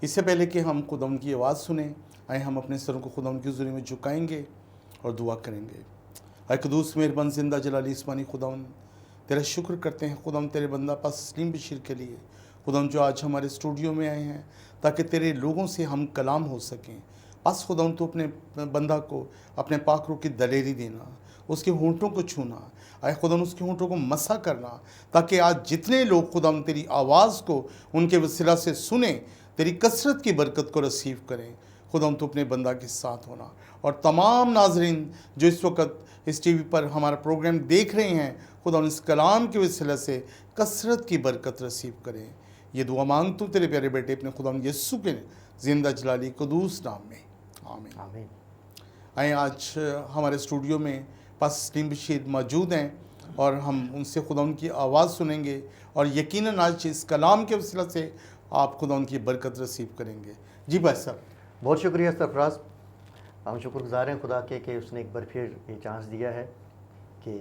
اس سے پہلے کہ ہم خدا کی آواز سنیں، آئے ہم اپنے سروں کو خدا کی حضوری میں جھکائیں گے اور دعا کریں گے۔ اے قدوس مہربان زندہ جلالی اسمانی خدا، تیرا شکر کرتے ہیں خدا تیرے بندہ پاس تسلیم بشیر کے لیے، خدا جو آج ہمارے اسٹوڈیو میں آئے ہیں تاکہ تیرے لوگوں سے ہم کلام ہو سکیں۔ بس خدا تو اپنے بندہ کو اپنے پاک روح کی دلیری دینا، اس کے ہونٹوں کو چھونا، اے خدا اس کے ہونٹوں کو مسا کرنا، تاکہ آج جتنے لوگ خدا تیری آواز کو ان کے وسیلہ سے سنیں، تیری کثرت کی برکت کو رسیو کریں۔ خدا تو اپنے بندہ کے ساتھ ہونا، اور تمام ناظرین جو اس وقت اس ٹی وی پر ہمارا پروگرام دیکھ رہے ہیں، خدا اس کلام کے وسیلہ سے کثرت کی برکت رسیو کریں۔ یہ دعا مانگتا ہوں تیرے پیارے بیٹے اپنے خدا یسوع کے زندہ جلالی قدوس نام میں، آمین۔ آمین۔ آئیں آج ہمارے اسٹوڈیو میں پاس تسلیم بشیر موجود ہیں، اور ہم ان سے خدا ان کی آواز سنیں گے، اور یقیناً آج اس کلام کے وسیلہ سے آپ خدا ان کی برکت رسیو کریں گے۔ جی بھائی صاحب۔ بہت شکریہ سرفراز، ہم شکر گزار ہیں خدا کے کہ اس نے ایک بار پھر یہ چانس دیا ہے کہ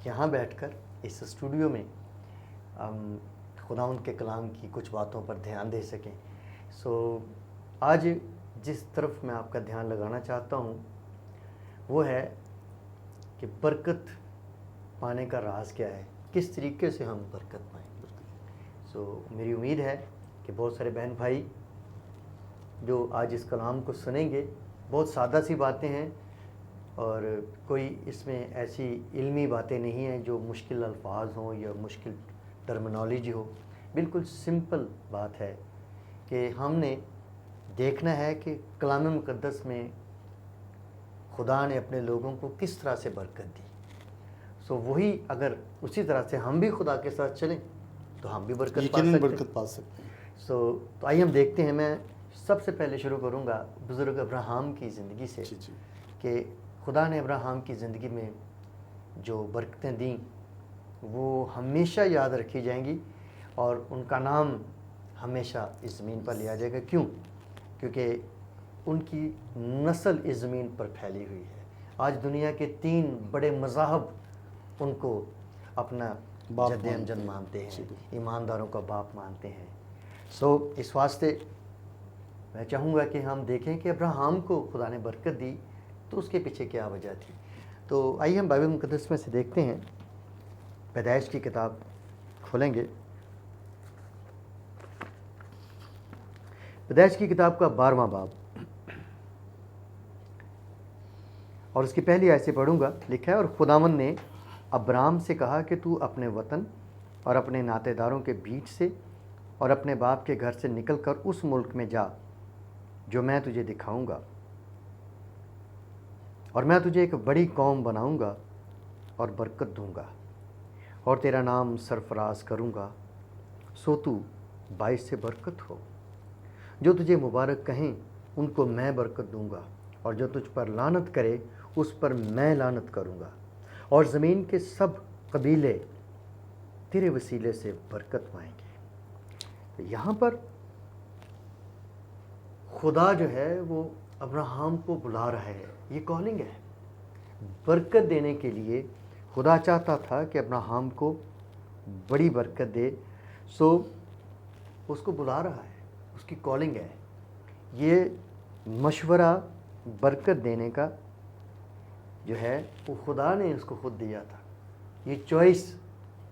یہاں بیٹھ کر اس اسٹوڈیو میں ہم خدا ان کے کلام کی کچھ باتوں پر دھیان دے سکیں۔ آج جس طرف میں آپ کا دھیان لگانا چاہتا ہوں وہ ہے کہ برکت پانے کا راز کیا ہے، کس طریقے سے ہم برکت پائیں۔ میری امید ہے کہ بہت سارے بہن بھائی جو آج اس کلام کو سنیں گے، بہت سادہ سی باتیں ہیں، اور کوئی اس میں ایسی علمی باتیں نہیں ہیں جو مشکل الفاظ ہوں یا مشکل ٹرمنالوجی ہو۔ بالکل سمپل بات ہے کہ ہم نے دیکھنا ہے کہ کلام مقدس میں خدا نے اپنے لوگوں کو کس طرح سے برکت دی۔ وہی اگر اسی طرح سے ہم بھی خدا کے ساتھ چلیں تو ہم بھی برکت پا سکتے ہیں۔ تو آئیے ہم دیکھتے ہیں۔ میں سب سے پہلے شروع کروں گا بزرگ ابراہیم کی زندگی سے، کہ خدا نے ابراہیم کی زندگی میں جو برکتیں دیں وہ ہمیشہ یاد رکھی جائیں گی، اور ان کا نام ہمیشہ اس زمین پر لیا جائے گا۔ کیوں؟ کیونکہ ان کی نسل اس زمین پر پھیلی ہوئی ہے۔ آج دنیا کے 3 بڑے مذاہب ان کو اپنا جد امجد مانتے ہیں، ایمانداروں کا باپ مانتے ہیں۔ اس واسطے میں چاہوں گا کہ ہم دیکھیں کہ ابراہیم کو خدا نے برکت دی تو اس کے پیچھے کیا وجہ تھی۔ تو آئیے ہم بائبل مقدس میں سے دیکھتے ہیں۔ پیدائش کی کتاب کھولیں گے، پیدائش کی کتاب کا 12واں باب، اور اس کی پہلی آیت سے پڑھوں گا۔ لکھا ہے، اور خداوند نے ابرام سے کہا کہ تو اپنے وطن اور اپنے ناطے داروں کے بیچ سے اور اپنے باپ کے گھر سے نکل کر اس ملک میں جا جو میں تجھے دکھاؤں گا، اور میں تجھے ایک بڑی قوم بناؤں گا اور برکت دوں گا، اور تیرا نام سرفراز کروں گا، سو تو باعث سے برکت ہو۔ جو تجھے مبارک کہیں ان کو میں برکت دوں گا، اور جو تجھ پر لعنت کرے اس پر میں لعنت کروں گا، اور زمین کے سب قبیلے تیرے وسیلے سے برکت پائیں گے۔ یہاں پر خدا جو ہے وہ ابراہیم کو بلا رہا ہے، یہ کالنگ ہے۔ برکت دینے کے لیے خدا چاہتا تھا کہ ابراہیم کو بڑی برکت دے، اس کو بلا رہا ہے، اس کی کالنگ ہے۔ یہ مشورہ برکت دینے کا جو ہے وہ خدا نے اس کو خود دیا تھا۔ یہ چوائس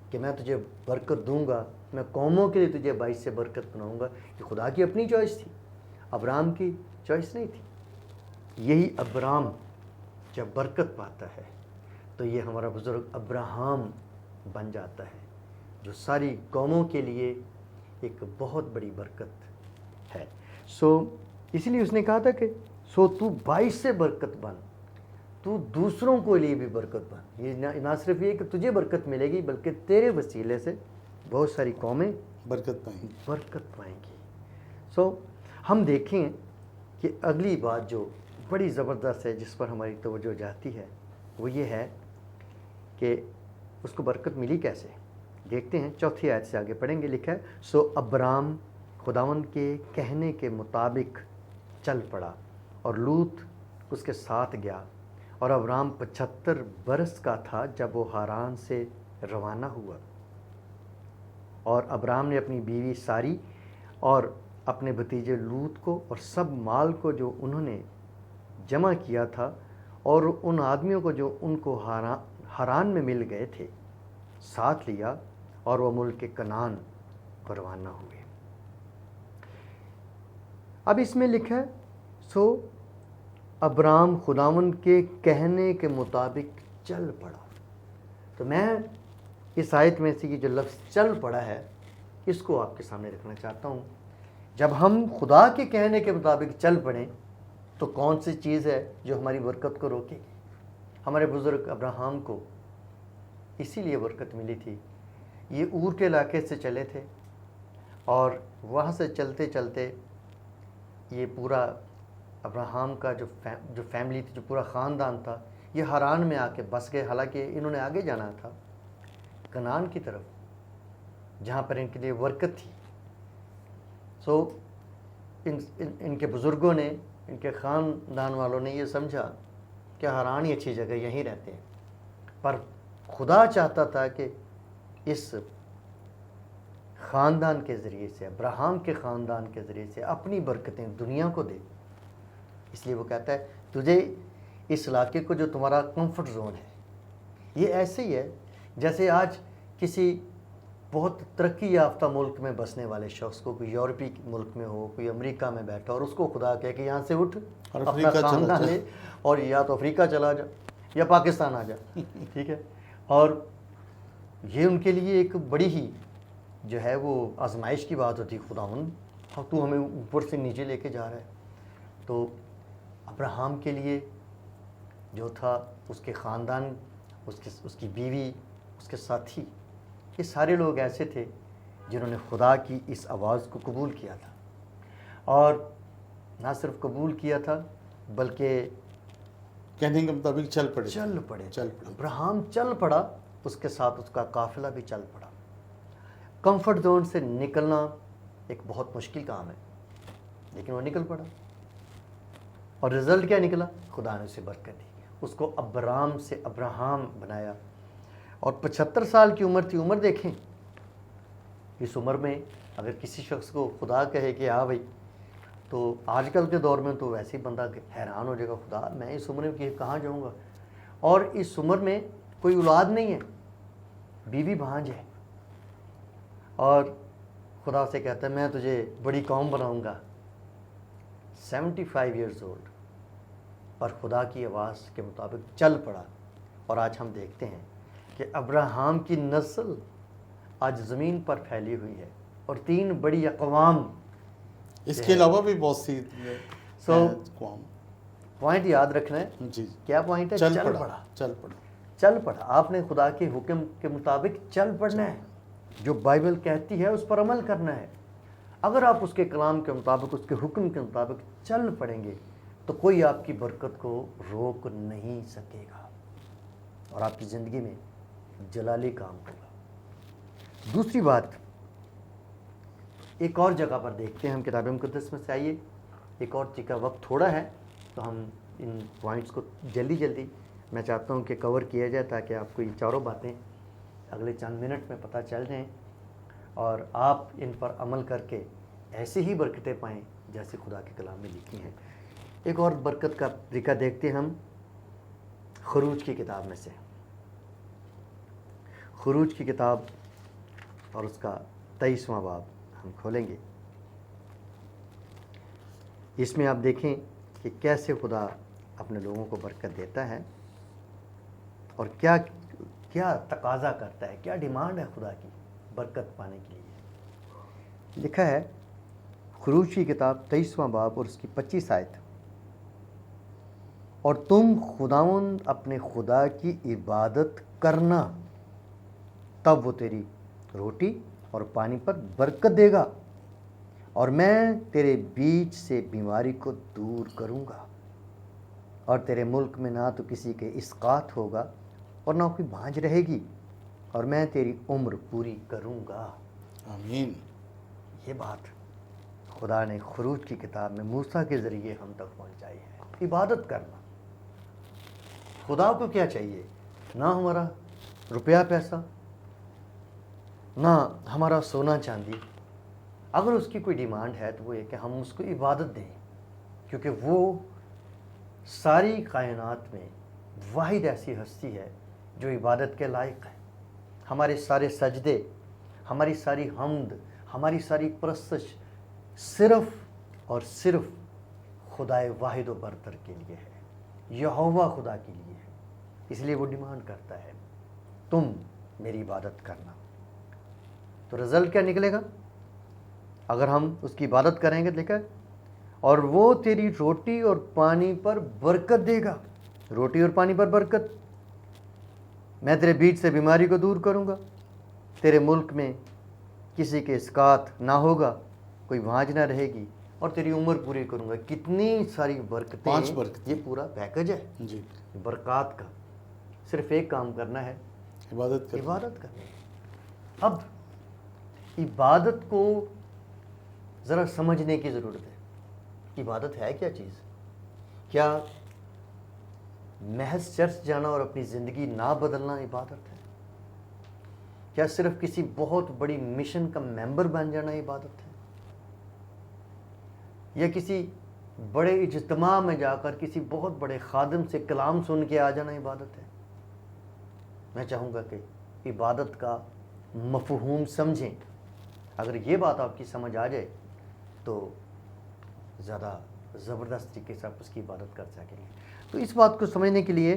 کہ میں تجھے برکت دوں گا، میں قوموں کے لیے تجھے باعث سے برکت بناؤں گا، یہ خدا کی اپنی چوائس تھی، ابراہیم کی چوائس نہیں تھی۔ یہی ابراہیم جب برکت پاتا ہے تو یہ ہمارا بزرگ ابراہیم بن جاتا ہے، جو ساری قوموں کے لیے ایک بہت بڑی برکت ہے۔ اس لیے اس نے کہا تھا کہ تو باعث سے برکت بن، تو دوسروں کو لیے بھی برکت بن۔ یہ نہ صرف یہ کہ تجھے برکت ملے گی بلکہ تیرے وسیلے سے بہت ساری قومیں برکت پائیں گی۔ ہم دیکھیں کہ اگلی بات جو بڑی زبردست ہے، جس پر ہماری توجہ جاتی ہے، وہ یہ ہے کہ اس کو برکت ملی کیسے۔ دیکھتے ہیں، 4 آیت سے آگے پڑھیں گے۔ لکھا ہے، ابرام خداوند کے کہنے کے مطابق چل پڑا، اور لوط اس کے ساتھ گیا، اور ابرام 75 برس کا تھا جب وہ ہاران سے روانہ ہوا۔ اور ابرام نے اپنی بیوی ساری اور اپنے بھتیجے لوط کو اور سب مال کو جو انہوں نے جمع کیا تھا اور ان آدمیوں کو جو ان کو حران میں مل گئے تھے ساتھ لیا اور وہ ملک کنعان کو روانہ ہوئے۔ اب اس میں لکھا ہے سو ابرام خداوند کے کہنے کے مطابق چل پڑا۔ تو میں اس آیت میں سے یہ جو لفظ چل پڑا ہے اس کو آپ کے سامنے رکھنا چاہتا ہوں۔ جب ہم خدا کے کہنے کے مطابق چل پڑیں تو کون سی چیز ہے جو ہماری برکت کو روکے گی؟ ہمارے بزرگ ابراہم کو اسی لیے برکت ملی تھی۔ یہ اور کے علاقے سے چلے تھے اور وہاں سے چلتے چلتے یہ پورا ابراہم کا جو فیملی تھی، جو پورا خاندان تھا، یہ حران میں آ کے بس گئے۔ حالانکہ انہوں نے آگے جانا تھا کنعان کی طرف جہاں پر ان کے لیے برکت تھی۔ سو ان کے بزرگوں نے، ان کے خاندان والوں نے یہ سمجھا کہ حران ہی اچھی جگہ، یہیں رہتے ہیں، پر خدا چاہتا تھا کہ اس خاندان کے ذریعے سے، ابراہم کے خاندان کے ذریعے سے اپنی برکتیں دنیا کو دے۔ اس لیے وہ کہتا ہے تجھے اس علاقے کو جو تمہارا کمفرٹ زون ہے، یہ ایسے ہی ہے جیسے آج کسی بہت ترقی یافتہ ملک میں بسنے والے شخص کو، کوئی یورپی ملک میں ہو، کوئی امریکہ میں بیٹھا اور اس کو خدا کہے کہ یہاں سے اٹھ، اپنا خاندان لے اور یا تو افریقہ چلا جا یا پاکستان آ جا، ٹھیک ہے۔ اور یہ ان کے لیے ایک بڑی ہی جو ہے وہ آزمائش کی بات ہوتی، خداوند تو ہمیں اوپر سے نیچے لے کے جا رہا ہے۔ تو ابراہم کے لیے جو تھا، اس کے خاندان، اس کی بیوی، اس کے ساتھی، یہ سارے لوگ ایسے تھے جنہوں نے خدا کی اس آواز کو قبول کیا تھا، اور نہ صرف قبول کیا تھا بلکہ کہنے کے مطابق چل پڑے۔ ابراہم چل پڑا، اس کے ساتھ اس کا قافلہ بھی چل پڑا۔ کمفرٹ زون سے نکلنا ایک بہت مشکل کام ہے، لیکن وہ نکل پڑا، اور رزلٹ کیا نکلا؟ خدا نے اسے برکت دی، اس کو ابرام سے ابراہم بنایا، اور 75 سال کی عمر تھی۔ عمر دیکھیں، اس عمر میں اگر کسی شخص کو خدا کہے کہ ہاں بھائی، تو آج کل کے دور میں تو ویسے ہی بندہ حیران ہو جائے گا، خدا میں اس عمر میں کہاں جاؤں گا؟ اور اس عمر میں کوئی اولاد نہیں ہے، بیوی بھانج ہے، اور خدا سے کہتا ہے میں تجھے بڑی قوم بناؤں گا۔ 75 ایئرز اولڈ، پر خدا کی آواز کے مطابق چل پڑا، اور آج ہم دیکھتے ہیں کہ ابراہم کی نسل آج زمین پر پھیلی ہوئی ہے، اور 3 بڑی اقوام، اس کے علاوہ بھی بہت سی اقوام۔ پوائنٹ یاد رکھنا ہے، جی، کیا پوائنٹ ہے؟ چل پڑا۔ آپ نے خدا کے حکم کے مطابق چل پڑنا ہے، جو بائبل کہتی ہے اس پر عمل کرنا ہے۔ اگر آپ اس کے کلام کے مطابق، اس کے حکم کے مطابق چل پڑیں گے تو کوئی آپ کی برکت کو روک نہیں سکے گا، اور آپ کی زندگی میں جلالی کام ہوگا۔ دوسری بات، ایک اور جگہ پر دیکھتے ہیں ہم کتاب مقدس میں سے، آئیے ایک اور چیز کا وقت تھوڑا ہے تو ہم ان پوائنٹس کو جلدی میں چاہتا ہوں کہ کور کیا جائے، تاکہ آپ کو یہ چاروں باتیں اگلے چند منٹ میں پتہ چل جائیں، اور آپ ان پر عمل کر کے ایسی ہی برکتیں پائیں جیسے خدا کے کلام میں لکھی ہیں۔ ایک اور برکت کا طریقہ دیکھتے ہیں ہم خروج کی کتاب میں سے، خروج کی کتاب اور اس کا 23واں باب ہم کھولیں گے۔ اس میں آپ دیکھیں کہ کیسے خدا اپنے لوگوں کو برکت دیتا ہے، اور کیا تقاضا کرتا ہے، کیا ڈیمانڈ ہے خدا کی برکت پانے کے لیے۔ لکھا ہے خروج کی کتاب 23واں باب اور اس کی 25 آیت، اور تم خداوند اپنے خدا کی عبادت کرنا، تب وہ تیری روٹی اور پانی پر برکت دے گا، اور میں تیرے بیچ سے بیماری کو دور کروں گا، اور تیرے ملک میں نہ تو کسی کے اسقاط ہوگا اور نہ کوئی بھانج رہے گی، اور میں تیری عمر پوری کروں گا۔ آمین۔ یہ بات خدا نے خروج کی کتاب میں موسیٰ کے ذریعے ہم تک پہنچائی ہے۔ عبادت کرنا، خدا کو کیا چاہیے؟ نہ ہمارا روپیہ پیسہ، نہ ہمارا سونا چاندی، اگر اس کی کوئی ڈیمانڈ ہے تو وہ یہ کہ ہم اس کو عبادت دیں، کیونکہ وہ ساری کائنات میں واحد ایسی ہستی ہے جو عبادت کے لائق ہے۔ ہمارے سارے سجدے، ہماری ساری حمد، ہماری ساری پرستش صرف اور صرف خدائے واحد و برتر کے لیے ہے، یہوہ خدا کے لیے ہے۔ اس لیے وہ ڈیمانڈ کرتا ہے تم میری عبادت کرنا۔ تو رزلٹ کیا نکلے گا؟ اگر ہم اس کی عبادت کریں گے، دیکھا، اور وہ تیری روٹی اور پانی پر برکت دے گا۔ روٹی اور پانی پر برکت، میں تیرے بیچ سے بیماری کو دور کروں گا، تیرے ملک میں کسی کے اسقاط نہ ہوگا، کوئی بھانج نہ رہے گی، اور تیری عمر پوری کروں گا۔ کتنی ساری برکتیں، 5 برکتیں، یہ پورا پیکج ہے جی، برکات کا۔ صرف ایک کام کرنا ہے، عبادت کریں۔ عبادت کرنی ہے۔ اب عبادت کو ذرا سمجھنے کی ضرورت ہے۔ عبادت ہے کیا چیز؟ کیا محض چرچ جانا اور اپنی زندگی نہ بدلنا عبادت ہے؟ کیا صرف کسی بہت بڑی مشن کا ممبر بن جانا عبادت ہے؟ یا کسی بڑے اجتماع میں جا کر کسی بہت بڑے خادم سے کلام سن کے آ جانا عبادت ہے؟ میں چاہوں گا کہ عبادت کا مفہوم سمجھیں۔ اگر یہ بات آپ کی سمجھ آ جائے تو زیادہ زبردست طریقے سے آپ اس کی عبادت کر سکیں گے۔ تو اس بات کو سمجھنے کے لیے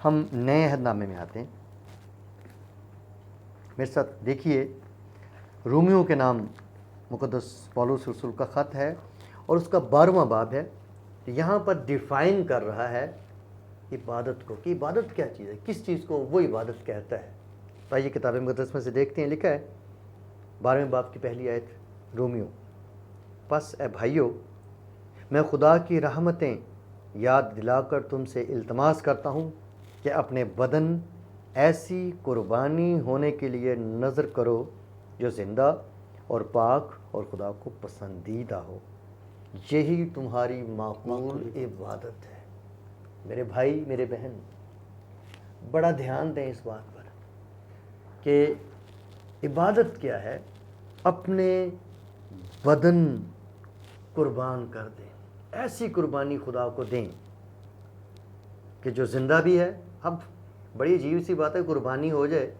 ہم نئے عہد نامے میں آتے ہیں۔ میرے ساتھ دیکھیے، رومیوں کے نام مقدس پولس رسول کا خط ہے اور اس کا 12واں باب ہے۔ یہاں پر ڈیفائن کر رہا ہے عبادت کو، کہ عبادت کیا چیز ہے، کس چیز کو وہ عبادت کہتا ہے۔ تو آئیے کتاب مقدس میں سے دیکھتے ہیں، لکھا ہے 12ویں باب کی پہلی آیت، رومیوں، پس اے بھائیو، میں خدا کی رحمتیں یاد دلا کر تم سے التماس کرتا ہوں کہ اپنے بدن ایسی قربانی ہونے کے لیے نذر کرو جو زندہ اور پاک اور خدا کو پسندیدہ ہو، یہی تمہاری معقول عبادت ہے۔ میرے بھائی، میرے بہن، بڑا دھیان دیں اس بات پر کہ عبادت کیا ہے۔ اپنے بدن قربان کر دیں، ایسی قربانی خدا کو دیں کہ جو زندہ بھی ہے۔ اب بڑی عجیب سی بات ہے، قربانی ہو جائے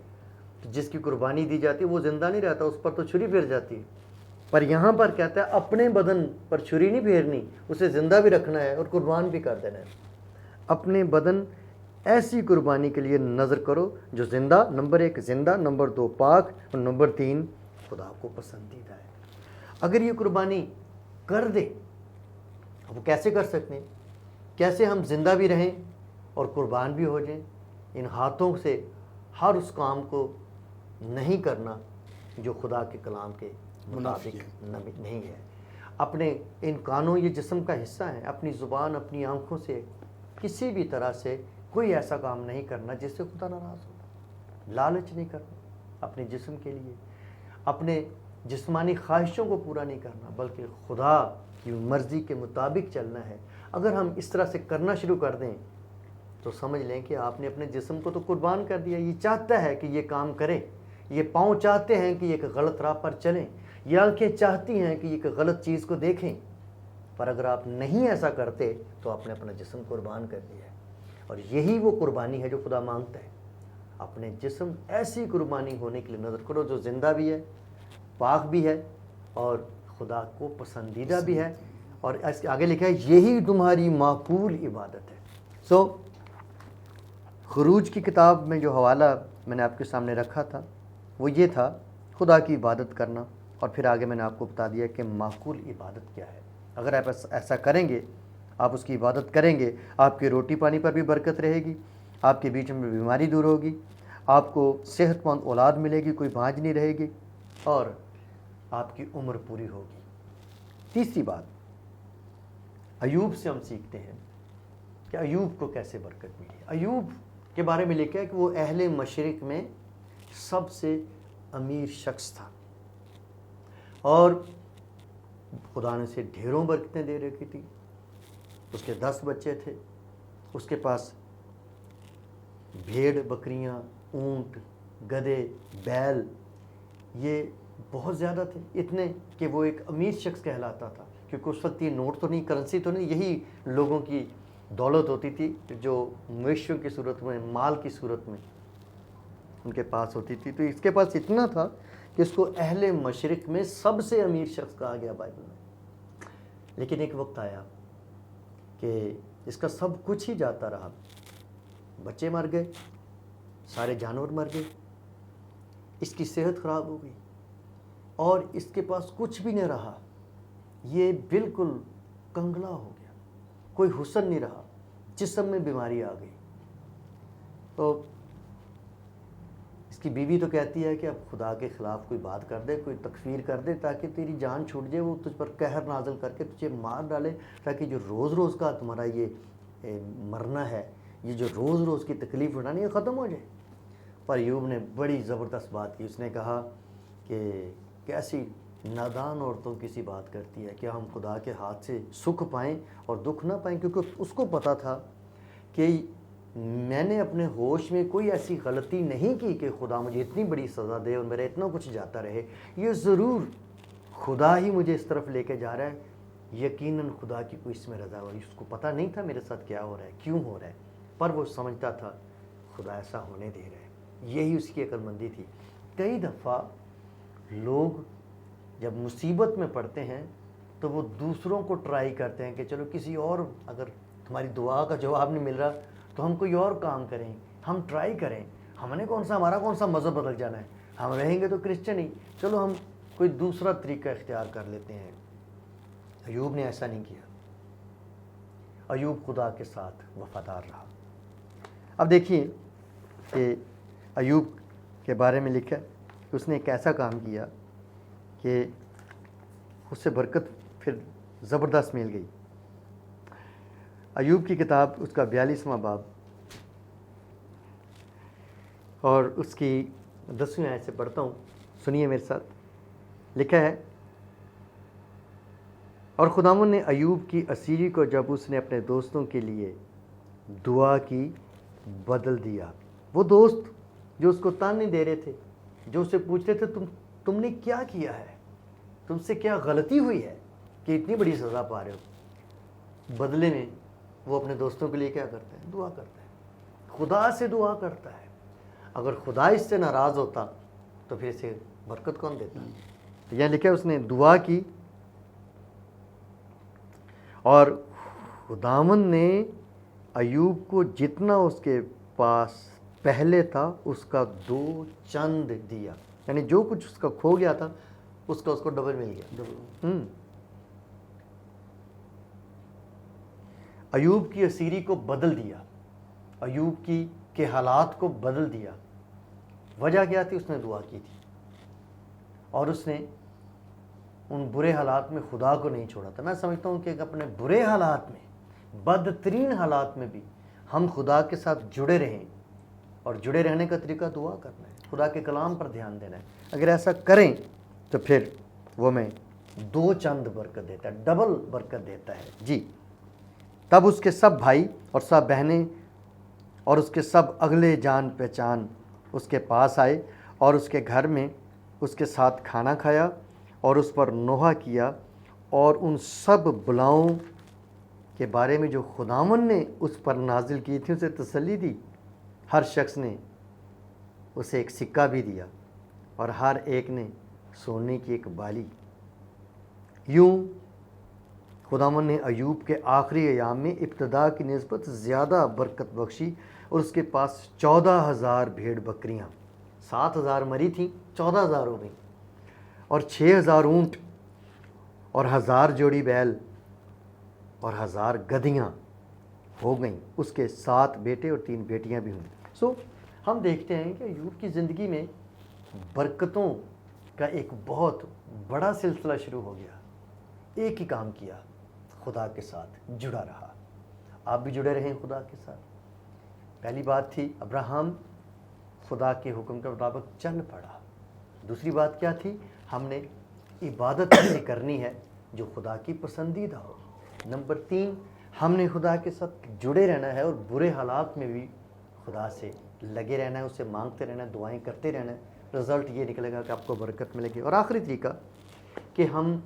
تو جس کی قربانی دی جاتی ہے وہ زندہ نہیں رہتا، اس پر تو چھری پھر جاتی ہے۔ پر یہاں پر کہتا ہے اپنے بدن پر چھری نہیں پھیرنی، اسے زندہ بھی رکھنا ہے اور قربان بھی کر دینا ہے۔ اپنے بدن ایسی قربانی کے لیے نذر کرو جو زندہ، نمبر 1 زندہ، نمبر 2 پاک، اور نمبر 3 خدا کو پسندیدہ ہے۔ اگر یہ قربانی کر دے، وہ کیسے کر سکتے ہیں؟ کیسے ہم زندہ بھی رہیں اور قربان بھی ہو جائیں؟ ان ہاتھوں سے ہر اس کام کو نہیں کرنا جو خدا کے کلام کے مطابق نہیں ہے۔ اپنے ان کانوں، یہ جسم کا حصہ ہیں، اپنی زبان، اپنی آنکھوں سے کسی بھی طرح سے کوئی ایسا کام نہیں کرنا جس سے خدا ناراض ہو۔ لالچ نہیں کرنا اپنے جسم کے لیے، اپنے جسمانی خواہشوں کو پورا نہیں کرنا، بلکہ خدا کی مرضی کے مطابق چلنا ہے۔ اگر ہم اس طرح سے کرنا شروع کر دیں تو سمجھ لیں کہ آپ نے اپنے جسم کو تو قربان کر دیا۔ یہ چاہتا ہے کہ یہ کام کریں، یہ پاؤں چاہتے ہیں کہ یہ ایک غلط راہ پر چلیں، یہ آنکھیں چاہتی ہیں کہ یہ ایک غلط چیز کو دیکھیں، پر اگر آپ نہیں ایسا کرتے تو آپ نے اپنا جسم قربان کر دیا ہے۔ اور یہی وہ قربانی ہے جو خدا مانگتا ہے۔ اپنے جسم ایسی قربانی ہونے کے لیے نظر کرو جو زندہ بھی ہے، پاک بھی ہے اور خدا کو پسندیدہ بھی ہے۔ اور اس کے آگے لکھا ہے یہی تمہاری معقول عبادت ہے۔ خروج کی کتاب میں جو حوالہ میں نے آپ کے سامنے رکھا تھا وہ یہ تھا، خدا کی عبادت کرنا، اور پھر آگے میں نے آپ کو بتا دیا کہ معقول عبادت کیا ہے۔ اگر آپ ایسا کریں گے، آپ اس کی عبادت کریں گے، آپ کی روٹی پانی پر بھی برکت رہے گی، آپ کے بیچ میں بیماری دور ہوگی، آپ کو صحت مند اولاد ملے گی، کوئی بھانج نہیں رہے گی، اور آپ کی عمر پوری ہوگی۔ تیسری بات، ایوب سے ہم سیکھتے ہیں کہ ایوب کو کیسے برکت ملی۔ ایوب کے بارے میں لکھا ہے کہ وہ اہل مشرق میں سب سے امیر شخص تھا، اور خدا نے اسے ڈھیروں برکتیں دے رکھی تھی۔ اس کے 10 بچے تھے، اس کے پاس بھیڑ بکریاں، اونٹ، گدھے، بیل، یہ بہت زیادہ تھے، اتنے کہ وہ ایک امیر شخص کہلاتا تھا، کیونکہ اس وقت یہ نوٹ تو نہیں، کرنسی تو نہیں، یہی لوگوں کی دولت ہوتی تھی جو مویشیوں کی صورت میں، مال کی صورت میں ان کے پاس ہوتی تھی۔ تو اس کے پاس اتنا تھا کہ اس کو اہل مشرق میں سب سے امیر شخص کہا گیا بائبل میں۔ لیکن ایک وقت آیا کہ اس کا سب کچھ ہی جاتا رہا، بچے مر گئے، سارے جانور مر گئے، اس کی صحت خراب ہو گئی اور اس کے پاس کچھ بھی نہیں رہا، یہ بالکل کنگلا ہو گیا، کوئی حسن نہیں رہا، جسم میں بیماری آ گئی۔ تو اس کی بیوی تو کہتی ہے کہ اب خدا کے خلاف کوئی بات کر دے، کوئی تکفیر کر دے تاکہ تیری جان چھوٹ جائے، وہ تجھ پر قہر نازل کر کے تجھے مار ڈالے، تاکہ جو روز روز کا تمہارا یہ مرنا ہے، یہ جو روز روز کی تکلیف اٹھانی ہے، ختم ہو جائے۔ پر ایوب نے بڑی زبردست بات کی، اس نے کہا کہ کیسی نادان عورتوں کی سی بات کرتی ہے کہ ہم خدا کے ہاتھ سے سکھ پائیں اور دکھ نہ پائیں، کیونکہ اس کو پتا تھا کہ میں نے اپنے ہوش میں کوئی ایسی غلطی نہیں کی کہ خدا مجھے اتنی بڑی سزا دے اور میرا اتنا کچھ جاتا رہے، یہ ضرور خدا ہی مجھے اس طرف لے کے جا رہا ہے، یقیناً خدا کی کوئی اس میں رضا ہوئی۔ اس کو پتہ نہیں تھا میرے ساتھ کیا ہو رہا ہے، کیوں ہو رہا ہے، پر وہ سمجھتا تھا خدا ایسا ہونے دے رہا ہے، یہی اس کی عقل مندی تھی۔ کئی دفعہ لوگ جب مصیبت میں پڑتے ہیں تو وہ دوسروں کو ٹرائی کرتے ہیں کہ چلو کسی اور، اگر تمہاری دعا کا جواب نہیں مل رہا تو ہم کوئی اور کام کریں، ہم ٹرائی کریں، ہمارا کون سا مذہب بدل جانا ہے، ہم رہیں گے تو کرسچن ہی، چلو ہم کوئی دوسرا طریقہ اختیار کر لیتے ہیں۔ ایوب نے ایسا نہیں کیا، ایوب خدا کے ساتھ وفادار رہا۔ اب دیکھیے کہ ایوب کے بارے میں لکھا ہے کہ اس نے ایک ایسا کام کیا کہ اس سے برکت پھر زبردست مل گئی۔ ایوب کی کتاب اس کا 42واں باب اور اس کی 10ویں آیت سے پڑھتا ہوں، سنیے میرے ساتھ۔ لکھا ہے، اور خداوند نے ایوب کی اسیری کو جب اس نے اپنے دوستوں کے لیے دعا کی بدل دیا۔ وہ دوست جو اس کو تانے دے رہے تھے، جو اسے پوچھ رہے تھے تم نے کیا کیا ہے، تم سے کیا غلطی ہوئی ہے کہ اتنی بڑی سزا پا رہے ہو، بدلے میں وہ اپنے دوستوں کے لیے کیا کرتا ہے؟ دعا کرتا ہے، خدا سے دعا کرتا ہے۔ اگر خدا اس سے ناراض ہوتا تو پھر اسے برکت کون دیتا؟ تو یہاں لکھا ہے اس نے دعا کی اور خداوند نے ایوب کو جتنا اس کے پاس پہلے تھا اس کا 2 چند دیا، یعنی جو کچھ اس کا کھو گیا تھا اس کو ڈبل مل گیا۔ ایوب کی اسیری کو بدل دیا، ایوب کے حالات کو بدل دیا۔ وجہ کیا تھی؟ اس نے دعا کی تھی اور اس نے ان برے حالات میں خدا کو نہیں چھوڑا تھا۔ میں سمجھتا ہوں کہ اپنے برے حالات میں، بدترین حالات میں بھی ہم خدا کے ساتھ جڑے رہیں، اور جڑے رہنے کا طریقہ دعا کرنا ہے، خدا کے کلام پر دھیان دینا ہے۔ اگر ایسا کریں تو پھر وہ میں 2 چند برکت دیتا ہے، ڈبل برکت دیتا ہے۔ جی، تب اس کے سب بھائی اور سب بہنیں اور اس کے سب اگلے جان پہچان اس کے پاس آئے اور اس کے گھر میں اس کے ساتھ کھانا کھایا اور اس پر نوحہ کیا، اور ان سب بلاؤں کے بارے میں جو خداوند نے اس پر نازل کی تھی اسے تسلی دی۔ ہر شخص نے اسے ایک سکہ بھی دیا اور ہر ایک نے سونے کی ایک بالی۔ یوں خداوند نے ایوب کے آخری ایام میں ابتدا کی نسبت زیادہ برکت بخشی، اور اس کے پاس 14,000 بھیڑ بکریاں، 7,000 مری تھیں، 14,000 ہو گئیں، اور 6,000 اونٹ اور 1,000 جوڑی بیل اور 1,000 گدھیاں ہو گئیں۔ اس کے 7 بیٹے اور 3 بیٹیاں بھی ہوئیں۔ ہم دیکھتے ہیں کہ ایوب کی زندگی میں برکتوں کا ایک بہت بڑا سلسلہ شروع ہو گیا۔ ایک ہی کام کیا، خدا کے ساتھ جڑا رہا۔ آپ بھی جڑے رہیں خدا کے ساتھ۔ پہلی بات تھی ابراہم خدا کے حکم کے مطابق چل پڑا۔ دوسری بات کیا تھی؟ ہم نے عبادت ایسی کرنی ہے جو خدا کی پسندیدہ ہو۔ نمبر 3، ہم نے خدا کے ساتھ جڑے رہنا ہے اور برے حالات میں بھی خدا سے لگے رہنا ہے، اسے مانگتے رہنا ہے، دعائیں کرتے رہنا ہے، رزلٹ یہ نکلے گا کہ آپ کو برکت ملے گی۔ اور آخری طریقہ کہ ہم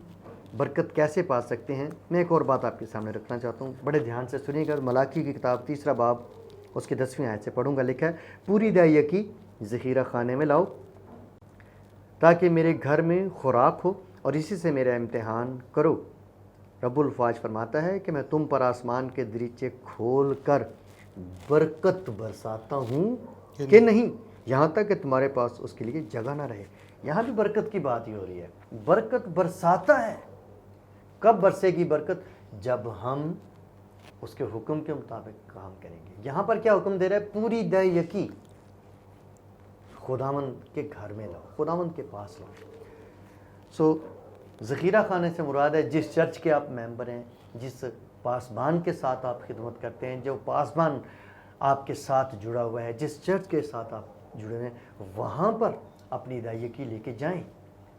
برکت کیسے پا سکتے ہیں، میں ایک اور بات آپ کے سامنے رکھنا چاہتا ہوں، بڑے دھیان سے سنیے گا۔ ملاکی کی کتاب 3 باب اس کی 10ویں آیت سے پڑھوں گا، لکھا ہے پوری دائیکی ذخیرہ خانے میں لاؤ تاکہ میرے گھر میں خوراک ہو اور اسی سے میرا امتحان کرو۔ رب الفاظ فرماتا ہے کہ میں تم پر آسمان کے دریچے کھول کر برکت برساتا ہوں کہ نہیں، یہاں تک کہ تمہارے پاس اس کے لیے جگہ نہ رہے۔ یہاں بھی برکت کی بات ہی ہو رہی ہے، برکت برساتا ہے۔ کب برسے گی برکت؟ جب ہم اس کے حکم کے مطابق کام کریں گے۔ یہاں پر کیا حکم دے رہا ہے؟ پوری دائیکی خداوند کے گھر میں لاؤ، خداوند کے پاس لاؤ۔ ذخیرہ خانے سے مراد ہے جس چرچ کے آپ ممبر ہیں، جس پاسبان کے ساتھ آپ خدمت کرتے ہیں، جو پاسبان آپ کے ساتھ جڑا ہوا ہے، جس چرچ کے ساتھ آپ جڑے ہوئے ہیں، وہاں پر اپنی دائیکی لے کے جائیں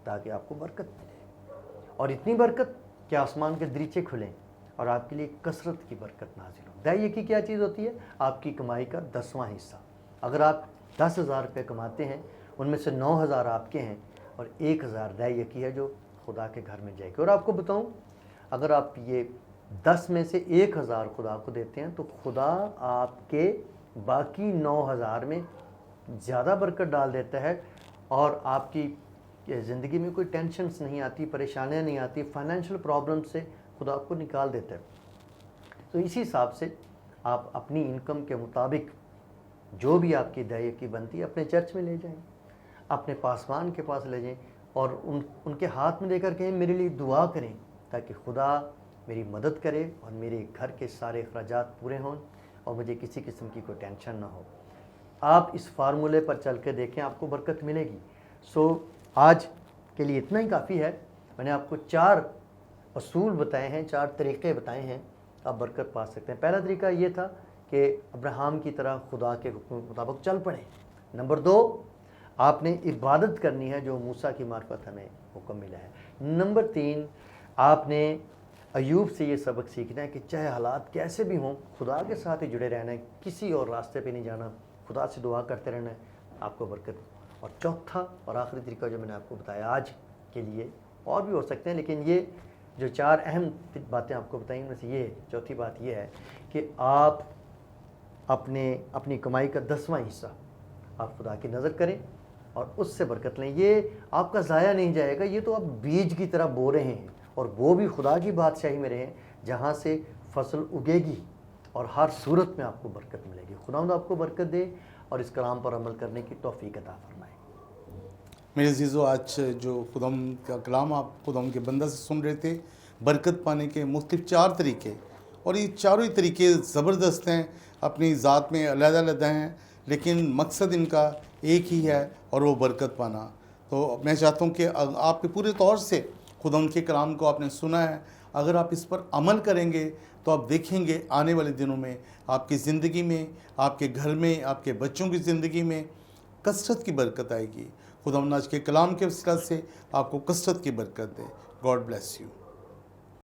تاکہ آپ کو برکت ملے، اور اتنی برکت کہ آسمان کے دریچے کھلیں اور آپ کے لیے کثرت کی برکت نازل ہو۔ دائیکی کیا چیز ہوتی ہے؟ آپ کی کمائی کا 10واں حصہ۔ اگر آپ 10,000 روپے کماتے ہیں، ان میں سے 9,000 آپ کے ہیں اور 1,000 دائیکی ہے جو خدا کے گھر میں جائے گی۔ اور آپ کو بتاؤں، اگر آپ یہ 10 میں سے 1,000 خدا کو دیتے ہیں تو خدا آپ کے باقی 9,000 میں زیادہ برکت ڈال دیتا ہے، اور آپ کی زندگی میں کوئی ٹینشنز نہیں آتی، پریشانیاں نہیں آتی، فائنینشیل پرابلم سے خدا آپ کو نکال دیتا ہے۔ تو اسی حساب سے آپ اپنی انکم کے مطابق جو بھی آپ کی دائیکی بنتی ہے اپنے چرچ میں لے جائیں، اپنے پاسبان کے پاس لے جائیں، اور ان کے ہاتھ میں دے کر کہیں میرے لیے دعا کریں تاکہ خدا میری مدد کرے اور میرے گھر کے سارے اخراجات پورے ہوں اور مجھے کسی قسم کی کوئی ٹینشن نہ ہو۔ آپ اس فارمولے پر چل کے دیکھیں، آپ کو برکت ملے گی۔ آج کے لیے اتنا ہی کافی ہے۔ میں نے آپ کو 4 اصول بتائے ہیں، 4 طریقے بتائے ہیں، آپ برکت پا سکتے ہیں۔ پہلا طریقہ یہ تھا کہ ابراہیم کی طرح خدا کے حکم کے مطابق چل پڑیں۔ نمبر 2، آپ نے عبادت کرنی ہے جو موسیٰ کی معرفت ہمیں حکم ملا ہے۔ نمبر 3، آپ نے ایوب سے یہ سبق سیکھنا ہے کہ چاہے حالات کیسے بھی ہوں، خدا کے ساتھ ہی جڑے رہنا ہے، کسی اور راستے پہ نہیں جانا، خدا سے دعا کرتے رہنا ہے، آپ کو برکت۔ اور چوتھا اور آخری طریقہ جو میں نے آپ کو بتایا آج کے لیے، اور بھی ہو سکتے ہیں لیکن یہ جو 4 اہم باتیں آپ کو بتائیں ان میں سے یہ چوتھی بات یہ ہے کہ آپ اپنی کمائی کا 10واں حصہ آپ خدا کی نظر کریں اور اس سے برکت لیں۔ یہ آپ کا ضائع نہیں جائے گا، یہ تو آپ بیج کی طرح بو رہے ہیں، اور وہ بھی خدا کی بادشاہی میں رہیں جہاں سے فصل اگے گی اور ہر صورت میں آپ کو برکت ملے گی۔ خداوند آپ کو برکت دے اور اس کلام پر عمل کرنے کی توفیق عطا فرمائے۔ میرے عزیزو، آج جو خداوند کا کلام آپ خداوند کے بندہ سے سن رہے تھے، برکت پانے کے مختلف 4 طریقے، اور یہ چاروں ہی طریقے زبردست ہیں، اپنی ذات میں علیحدہ علیحدہ ہیں، لیکن مقصد ان کا ایک ہی ہے اور وہ برکت پانا۔ تو میں چاہتا ہوں کہ آپ کے پورے طور سے خداوند کے کلام کو آپ نے سنا ہے، اگر آپ اس پر عمل کریں گے تو آپ دیکھیں گے آنے والے دنوں میں آپ کی زندگی میں، آپ کے گھر میں، آپ کے بچوں کی زندگی میں کثرت کی برکت آئے گی۔ خداوند آج کے کلام کے وسیلہ سے آپ کو کثرت کی برکت دے۔ God bless you.